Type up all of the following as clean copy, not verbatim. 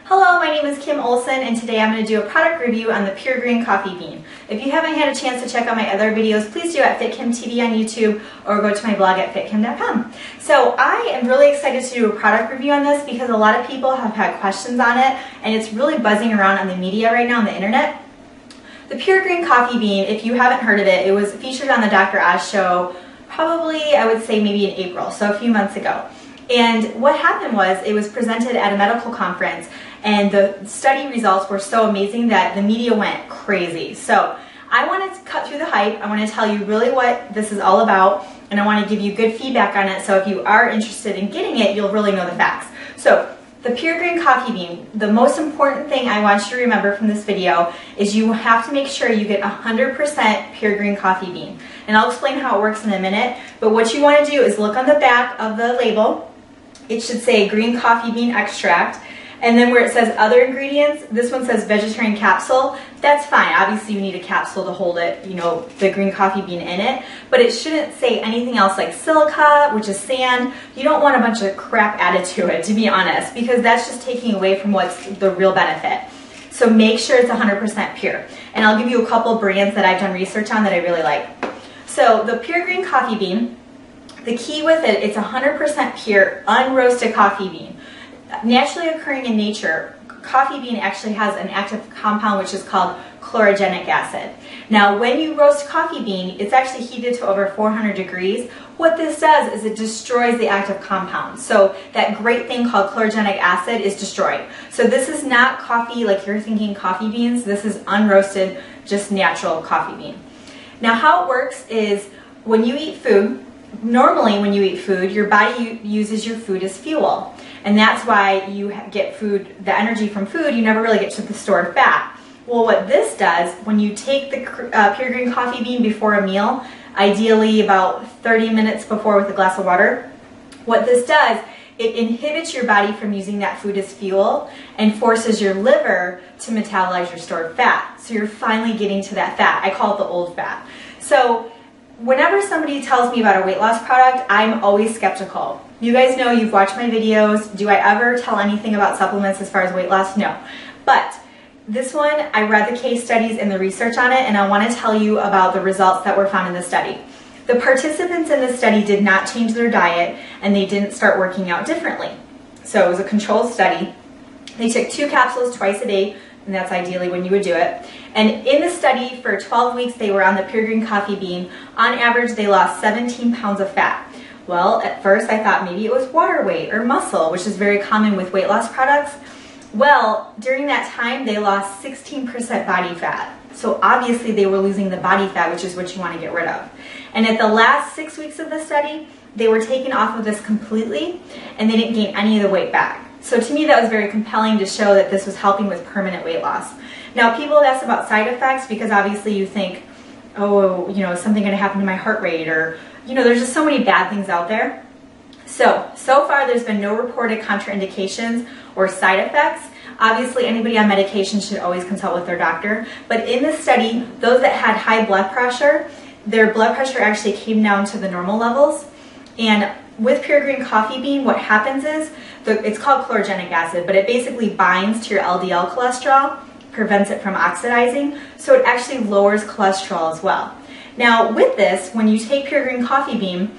Hello, my name is Kim Olson, and today I'm going to do a product review on the Pure Green Coffee Bean. If you haven't had a chance to check out my other videos, please do at FitKimTV on YouTube or go to my blog at fitkim.com. So I am really excited to do a product review on this because a lot of people have had questions on it, and it's really buzzing around on the media right now on the internet. The Pure Green Coffee Bean, if you haven't heard of it, it was featured on the Dr. Oz show probably, I would say, maybe in April, so a few months ago. And what happened was it was presented at a medical conference, and the study results were so amazing that the media went crazy. So I want to cut through the hype. I want to tell you really what this is all about, and I want to give you good feedback on it, so if you are interested in getting it, you'll really know the facts. So the Pure Green Coffee Bean, the most important thing I want you to remember from this video is you have to make sure you get 100% Pure Green Coffee Bean. And I'll explain how it works in a minute, but what you want to do is look on the back of the label. It should say green coffee bean extract, and then where it says other ingredients, this one says vegetarian capsule. That's fine. Obviously you need a capsule to hold it, you know, the green coffee bean in it, but it shouldn't say anything else like silica, which is sand. You don't want a bunch of crap added to it, to be honest, because that's just taking away from what's the real benefit. So make sure it's 100% pure. And I'll give you a couple brands that I've done research on that I really like. So the Pure Green Coffee Bean, the key with it, it's 100% pure, unroasted coffee bean. Naturally occurring in nature, coffee bean actually has an active compound which is called chlorogenic acid. Now when you roast coffee bean, it's actually heated to over 400 degrees. What this does is it destroys the active compound. So that great thing called chlorogenic acid is destroyed. So this is not coffee like you're thinking coffee beans. This is unroasted, just natural coffee bean. Now how it works is when you eat food, normally when you eat food, your body uses your food as fuel. And that's why you get food, the energy from food, you never really get to the stored fat. Well, what this does, when you take the Pure Green Coffee Bean before a meal, ideally about 30 minutes before with a glass of water, what this does, it inhibits your body from using that food as fuel and forces your liver to metabolize your stored fat. So you're finally getting to that fat. I call it the old fat. So whenever somebody tells me about a weight loss product, I'm always skeptical. You guys know, you've watched my videos. Do I ever tell anything about supplements as far as weight loss? No. But this one, I read the case studies and the research on it, and I want to tell you about the results that were found in the study. The participants in the study did not change their diet, and they didn't start working out differently. So it was a controlled study. They took 2 capsules twice a day, and that's ideally when you would do it. And in the study, for 12 weeks, they were on the Pure Green Coffee Bean. On average, they lost 17 pounds of fat. Well, at first I thought maybe it was water weight or muscle, which is very common with weight loss products. Well, during that time, they lost 16% body fat. So obviously they were losing the body fat, which is what you want to get rid of. And at the last 6 weeks of the study, they were taken off of this completely, and they didn't gain any of the weight back. So to me, that was very compelling to show that this was helping with permanent weight loss. Now, people have asked about side effects because obviously you think, oh, you know, is something going to happen to my heart rate? Or, you know, there's just so many bad things out there. So far there's been no reported contraindications or side effects. Obviously, anybody on medication should always consult with their doctor. But in this study, those that had high blood pressure, their blood pressure actually came down to the normal levels. And with Pure Green Coffee Bean, what happens is, it's called chlorogenic acid, but it basically binds to your LDL cholesterol, prevents it from oxidizing, so it actually lowers cholesterol as well. Now with this, when you take Pure Green Coffee Bean,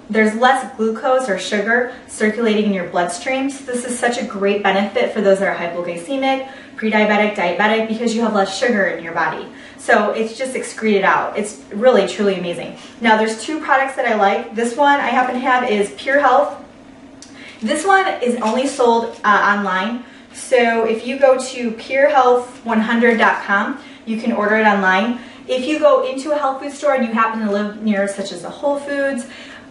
there's less glucose or sugar circulating in your bloodstream, so this is such a great benefit for those that are hypoglycemic, pre-diabetic, diabetic, because you have less sugar in your body. So it's just excreted out. It's really, truly amazing. Now there's 2 products that I like. This one I happen to have is Pure Health. This one is only sold online. So if you go to purehealth100.com, you can order it online. If you go into a health food store and you happen to live near such as a Whole Foods,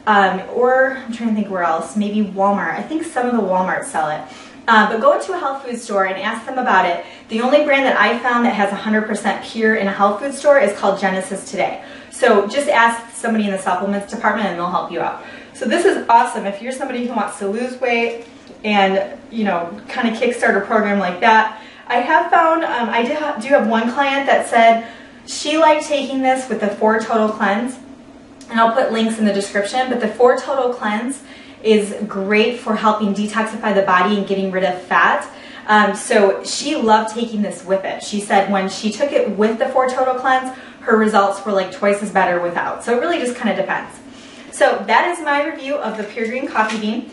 or I'm trying to think where else, maybe Walmart. I think some of the Walmarts sell it. But go into a health food store and ask them about it. The only brand that I found that has 100% pure in a health food store is called Genesis Today. So just ask somebody in the supplements department and they'll help you out. So this is awesome if you're somebody who wants to lose weight and, you know, kind of kickstart a program like that. I have found, I do have one client that said she liked taking this with the 4 Total Cleanse, and I'll put links in the description, but the 4 Total Cleanse is great for helping detoxify the body and getting rid of fat. So she loved taking this with it. She said when she took it with the 4 Total Cleanse, her results were like twice as better without. So it really just kind of depends. So that is my review of the Pure Green Coffee Bean.